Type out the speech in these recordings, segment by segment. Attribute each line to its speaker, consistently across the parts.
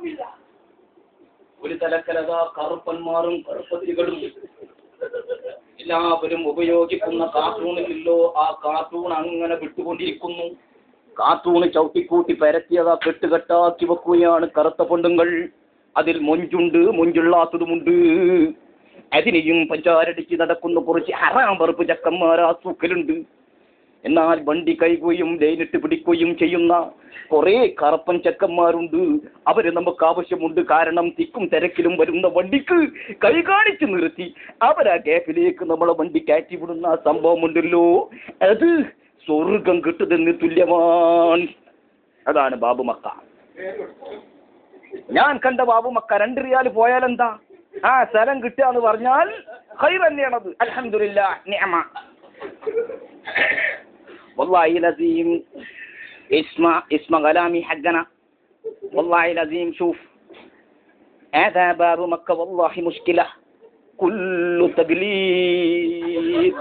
Speaker 1: ഒന്നുമില്ല. ഒരു തലക്കലതാ കറുപ്പന്മാരും കറുപ്പതികളും എല്ലാവരും ഉപയോഗിക്കുന്ന കാർട്ടൂണിലല്ലോ, ആ കാർട്ടൂൺ അങ്ങനെ വിട്ടുകൊണ്ടിരിക്കുന്നു. കാർട്ടൂണ് ചവിട്ടിക്കൂട്ടി പരത്തിയതാ കെട്ടുകെട്ടാക്കി വെക്കുകയാണ് കറുത്ത പെണ്ണുങ്ങൾ. അതിൽ മൊഞ്ചുണ്ട്, മൊഞ്ചുള്ളാത്തതുമുണ്ട്. അതിനെയും പഞ്ചാരടിച്ച് നടക്കുന്ന കുറച്ച് ഹറാം വെറുപ്പ് ചക്കന്മാരാ സൂക്കലുണ്ട്. എന്നാൽ വണ്ടി കൈകുകയും ലൈനിട്ട് പിടിക്കുകയും ചെയ്യുന്ന കുറെ കറുപ്പൻ ചെക്കന്മാരുണ്ട്. അവര് നമുക്ക് ആവശ്യമുണ്ട്. കാരണം തിക്കും തിരക്കിലും വരുന്ന വണ്ടിക്ക് കൈ കാണിച്ചു നിർത്തി അവരാ ഗ്യാപ്പിലേക്ക് നമ്മളെ വണ്ടി കയറ്റി വിടുന്ന സംഭവം ഉണ്ടല്ലോ, അത് സ്വർഗം കിട്ടുന്നതിന് തുല്യമാണ്. അതാണ് ബാബുമക്ക. ഞാൻ കണ്ട ബാബുമക്ക 2 റിയാൽ പോയാലെന്താ, ആ സ്ഥലം കിട്ടുക എന്ന് പറഞ്ഞാൽ ഖൈർ തന്നെയാണത്. അൽഹംദുലില്ലാഹ് നിഅമ. والله العظيم اسمع كلامي حقنا. والله العظيم شوف هذا باب مكة والله مشكلة كل تقليد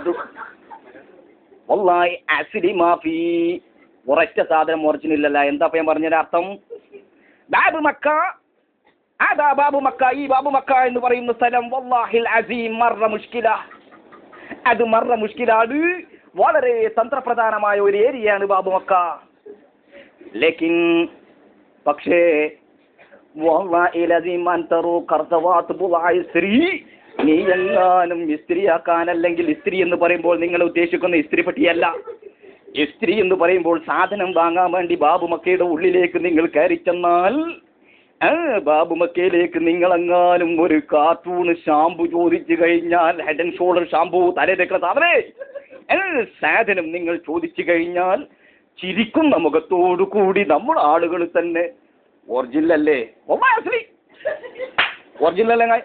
Speaker 1: والله أصلي ما في ഒരൊറ്റ സാധനം ഒറിജിനൽ. എന്താ ഞാൻ പറഞ്ഞതിന്റെ അർത്ഥം? ബാബു മക്ക, അതാ ബാബു മക്ക. ഈ ബാബു മക്ക എന്ന് പറയുന്ന സ്ഥലം വല്ലാഹിൽ അസീം മർറ മുഷ്കില. അത് മർറ മുഷ്കിലാണ്. വളരെ തന്ത്രപ്രധാനമായ ഒരു ഏരിയയാണ് ബാബുമക്ക. ലേക്കിൻ പക്ഷേ നീ എങ്ങാനും ഇസ്ത്രീയാക്കാൻ, അല്ലെങ്കിൽ ഇസ്ത്രീ എന്ന് പറയുമ്പോൾ നിങ്ങൾ ഉദ്ദേശിക്കുന്ന ഇസ്ത്രീ പട്ടിയല്ല. ഇസ്ത്രീ എന്ന് പറയുമ്പോൾ സാധനം വാങ്ങാൻ വേണ്ടി ബാബുമക്കയുടെ ഉള്ളിലേക്ക് നിങ്ങൾ കയറി ചെന്നാൽ, ബാബുമക്കയിലേക്ക് നിങ്ങളെങ്ങാനും ഒരു കാർട്ടൂൺ ഷാമ്പു ചോദിച്ചു കഴിഞ്ഞാൽ, ഹെഡ് ആൻഡ് ഷോൾഡർ ഷാമ്പു തലേ തേക്കുന്ന സാധനം നിങ്ങൾ ചോദിച്ചു കഴിഞ്ഞാൽ ചിരിക്കുന്ന മുഖത്തോടു കൂടി നമ്മുടെ ആളുകൾ തന്നെ ഒറിജിനൽ അല്ലേ, ഒറിജിനൽ അല്ലേ,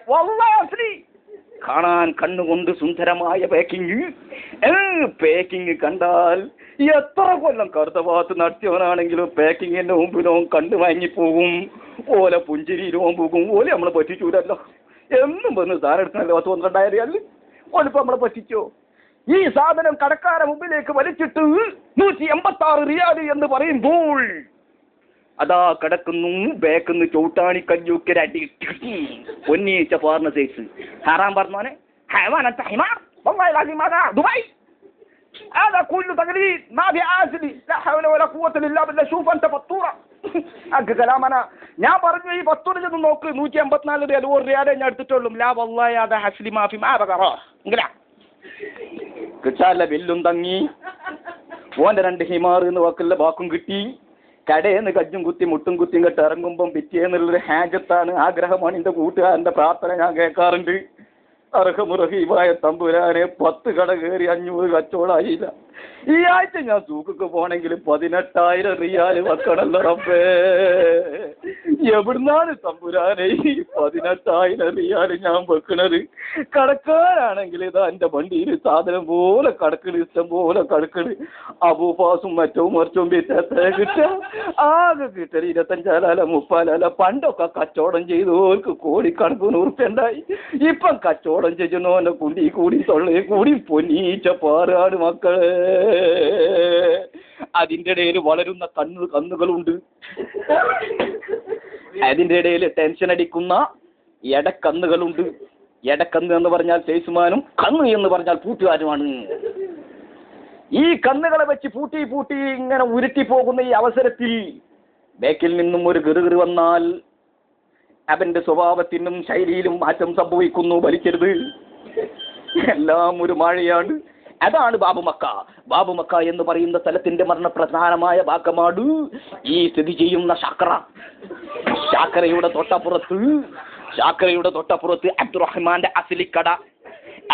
Speaker 1: കാണാൻ കണ്ണുകൊണ്ട് സുന്ദരമായ പാക്കിങ് കണ്ടാൽ എത്ര കൊല്ലം കറുത്ത ഭാഗത്ത് നടത്തിയവനാണെങ്കിലും പാക്കിങ്ങിന്റെ മുമ്പിലോ കണ്ടു വാങ്ങിപ്പോകും. ഓല പുഞ്ചിരിയിലോ പോകും. ഓല നമ്മളെ പറ്റിച്ചൂരല്ലോ. എന്നും വന്ന് സാധനം എടുക്കണല്ലോ 12,000 റിയാൽ. ഓലിപ്പോ നമ്മളെ പറ്റിച്ചോ? ഈ സാധനം കടക്കാരെ മുമ്പിലേക്ക് വലിച്ചിട്ട് 186 റിയാൽ എന്ന് പറയുമ്പോൾ അതാ കിടക്കുന്നു ബേക്കുന്ന് ചൂട്ടാണി കഞ്ഞൂക്കര അടി പൊന്നീച്ച പാർന്ന സൈസ് ഹറാം പറഞ്ഞോനെ ദുബായ്. هذا كله تقليد ما في عازلي لا حول ولا قوة إلا بالله. شوف أنت فطورة كلامنا. ഞാൻ പറഞ്ഞു ഈ ഫത്തൂറ ചെന്ന് നോക്ക്, 184 റിയാൽ 1 റിയാലേ ഞാൻ എടുത്തിട്ടുള്ളൂ. ലാ വല്ലാഹി അതാ ഹസ്ലി മാഫി മാ ബകറ ഇങ്ങനെ കിട്ടാല്ല. ബില്ലും തങ്ങി ഓന്റെ 2 ഹിമാർ എന്ന് വാക്കുള്ള ബാക്കും കിട്ടി. കടയെന്ന് കജ്ജും കുത്തി മുട്ടും കുത്തിയും കെട്ട് ഇറങ്ങുമ്പം പിറ്റേന്നുള്ളൊരു ഹാജത്താണ്, ആഗ്രഹമാണ്. എൻ്റെ കൂട്ടുകാരൻ്റെ പ്രാർത്ഥന ഞാൻ കേൾക്കാറുണ്ട്. അർഹമുറഹീമായ തമ്പുരാനെ 10 കട കയറി 500 കച്ചവടമായില്ല. ഈ ആഴ്ച ഞാൻ സൂക്കൊക്കെ പോണെങ്കിൽ 18,000 റിയാൽ വെക്കണല്ലോ റബ്ബേ. എവിടുന്നാണ് തമ്പുരാനെ ഈ 18,000 റിയാൽ ഞാൻ വെക്കണത്? കടക്കാരാണെങ്കിൽ ഇതാ എൻ്റെ വണ്ടിയിൽ സാധനം പോലെ കടക്കണ്, ഇഷ്ടം പോലെ കടക്കണ്. അബൂഫാസും മറ്റവും മറിച്ചും വിറ്റാത്ത കിട്ടുക ആകെ കിട്ടല് 25,000 30,000. പണ്ടൊക്കെ കച്ചവടം ചെയ്തവർക്ക് കോടിക്കണക്കിന് ഉറുപ്പ്യുണ്ടായി. ഇപ്പം കച്ചവടം ചെയ്യുന്നവന്റെ കുണ്ടി കൂടി തൊള്ളയെ കൂടി പൊന്നീച്ച പാറാണ് മക്കളെ. അതിൻ്റെ ഇടയിൽ വളരുന്ന കന്നുകളുണ്ട്. അതിൻ്റെ ഇടയിൽ ടെൻഷൻ അടിക്കുന്ന എടക്കന്നുകളുണ്ട്. എടക്കന്ന് എന്ന് പറഞ്ഞാൽ സെയിൽസ്മാനും കന്ന് എന്ന് പറഞ്ഞാൽ പൂട്ടുകാരുമാണ്. ഈ കന്നുകളെ വെച്ച് പൂട്ടി ഇങ്ങനെ ഉരുട്ടി പോകുന്ന ഈ അവസരത്തിൽ ബേക്കിൽ നിന്നും ഒരു ഗിറുകിറ് വന്നാൽ അവന്റെ സ്വഭാവത്തിനും ശൈലിയിലും മാറ്റം സംഭവിക്കുന്നു. വലിക്കരുത്, എല്ലാം ഒരു മഴയാണ്. അതാണ് ബാബുമക്ക. ബാബുമക്ക എന്ന് പറയുന്ന സ്ഥലത്തിന്റെ മരണപ്രധാനമായ ഭാഗമാണ് ഈ സ്ഥിതി ചെയ്യുന്ന ഷാക്കറ. ഷാക്കറയുടെ തൊട്ടപ്പുറത്ത് അബ്ദുറഹ്മാന്റെ അസ്ലിക്കട.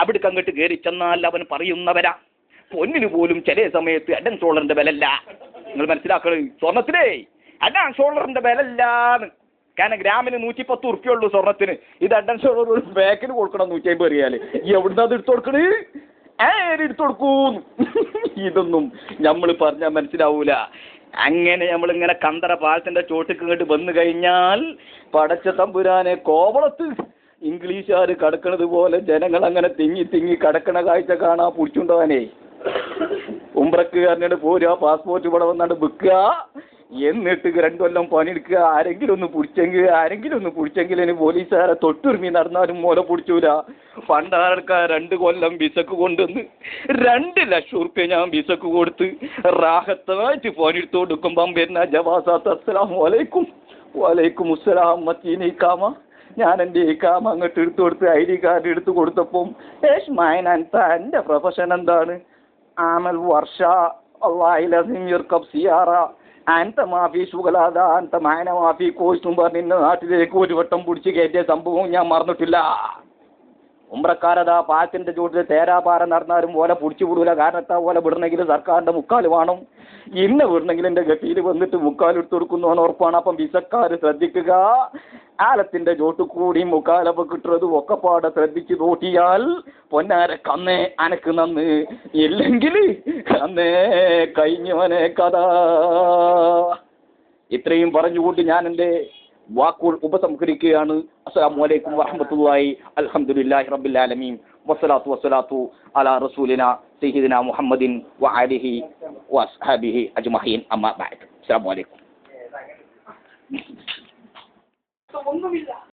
Speaker 1: അവിടേക്ക് അങ്ങോട്ട് കയറി ചെന്നാൽ അവൻ പറയുന്നവരാ പൊന്നിന് പോലും ചില സമയത്ത് ഹെഡ് ആൻഡ് ഷോൾഡറിന്റെ വിലല്ല. നിങ്ങൾ മനസ്സിലാക്കണത്, സ്വർണത്തിലേ ഹെഡ് ആൻഡ് ഷോൾഡറിന്റെ വിലല്ലാന്ന്. കാരണം ഗ്രാമിന് 110 ഉറുപ്പ്യുള്ളൂ സ്വർണത്തിന്. ഇത് ഹെഡ് ആൻഡ് ഷോൾഡർ ഒരു ബാക്കിന് കൊടുക്കണം 150 റിയാൽ. എവിടുന്ന അത് എടുത്തു കൊടുക്കണ്? എടുത്തു കൊടുക്കൂ. ഇതൊന്നും നമ്മൾ പറഞ്ഞാൽ മനസ്സിലാവൂല. അങ്ങനെ നമ്മളിങ്ങനെ കന്തറ പാലത്തിന്റെ ചോട്ടിക്ക് ഇങ്ങോട്ട് വന്നു കഴിഞ്ഞാൽ പടച്ച തമ്പുരാനെ കോവളത്ത് ഇംഗ്ലീഷുകാർ കടക്കണത് പോലെ ജനങ്ങൾ അങ്ങനെ തിങ്ങി കടക്കണ കാഴ്ച കാണാ പിടിച്ചുണ്ടാവാനേ. ഉംറക്ക് കാരനോട് പോരുക, പാസ്പോർട്ട് ഇവിടെ വന്നാണ്ട് വെക്കുക. എന്നിട്ട് 2 കൊല്ലം പണിയെടുക്കുക. ആരെങ്കിലും ഒന്ന് പിടിച്ചെങ്കിൽ ഇനി പോലീസുകാരെ തൊട്ടുരുമി നടന്നാലും മോല പിടിച്ചൂല. പണ്ടാൾക്കാർ 2 കൊല്ലം വിസക്ക് കൊണ്ടുവന്ന് 2 ലക്ഷം ഉറുപ്പ്യ ഞാൻ വിസക്ക് കൊടുത്ത് റാഹത്തായിട്ട് പണിയെടുത്ത് കൊടുക്കുമ്പം വരുന്ന ജവാസാത്ത് അസ്സലാമു അലൈക്കും വലൈക്കും അസ്സലാം മത്തീനി ഇക്കാമ. ഞാൻ എൻ്റെ ഇക്കാമ അങ്ങോട്ട് എടുത്തു കൊടുത്ത് ID കാർഡ് എടുത്ത് കൊടുത്തപ്പം എൻ്റെ പ്രൊഫഷൻ എന്താണ്? ആമൽ വർഷ സിയാറ അൻത മാഫി സുഖലാത അൻത മായന മാഫി കോഴ്സും പറഞ്ഞ് നാട്ടിലേക്ക് ഒരു വട്ടം പിടിച്ച് കയറ്റിയ സംഭവം ഞാൻ മറന്നിട്ടില്ല. ഉമ്രക്കാരതാ പാത്തിൻ്റെ ചൂട്ടിൽ തേരാപാര നടന്നാലും പോലെ പിടിച്ചു വിടൂല. കാരണത്താ പോലെ വിടണമെങ്കിൽ സർക്കാരിൻ്റെ മുക്കാൽ വേണം. ഇന്ന് വിടണമെങ്കിൽ എൻ്റെ ഗട്ടിയിൽ വന്നിട്ട് മുക്കാലെടുത്ത് കൊടുക്കുന്നവന് ഉറപ്പാണ്. അപ്പം വിസക്കാർ ശ്രദ്ധിക്കുക. ആലത്തിൻ്റെ ചോട്ട് കൂടി മുക്കാലപ്പ് കിട്ടുന്നത് ഒക്കെപ്പാടെ ശ്രദ്ധിച്ച് നോക്കിയാൽ പൊന്നാരെ കന്നേ അനക്ക് നന്ന്, ഇല്ലെങ്കിൽ കന്നേ കഴിഞ്ഞവനെ കഥ. ഇത്രയും പറഞ്ഞുകൊണ്ട് ഞാൻ എൻ്റെ വാക്കുകൾ ഉപസംഹരിക്കുകയാണ്. അസ്സലാമു അലൈക്കും വറഹ്മത്തുള്ളാഹി. അൽഹംദുലില്ലാഹി റബ്ബിൽ ആലമീൻ വസ്സലാത്തു അലാ റസൂലിന സയ്യിദിന മുഹമ്മദിൻ വഅലിഹി വഅസ്ഹാബിഹി അജ്മഈൻ. അമ്മാ ബഅദ്. അസ്സലാമു അലൈക്കും. ഒന്നുമില്ല.